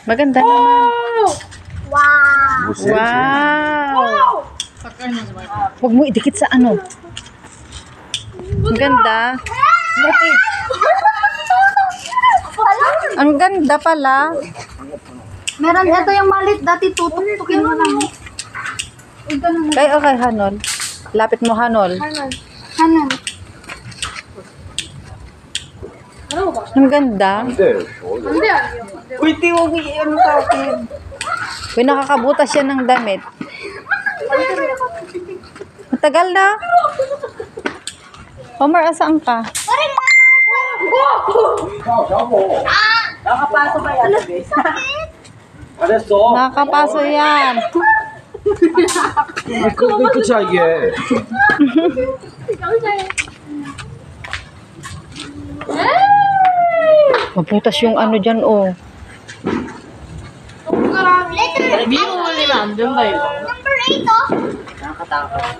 Maganda naman. Wow! Wow! Huwag mo idikit sa ano. Ang ganda. Ang ganda pala. Meron, ito yung malit. Dati tutok-tukin mo lang. Kay okay, Hanol. Lapit mo, Hanol. Hanan. Ang ganda. Uy, tiwag ano sa akin. Uy, nakakabutas siya ng damit. Matagal na. Homer, asaan ka? Nakapasok ba yan, guys? 알았어. Nakakapaso yan. 그 차이에. Mabutas yung ano dyan, oh. Number 8, oh. Nakakatakot.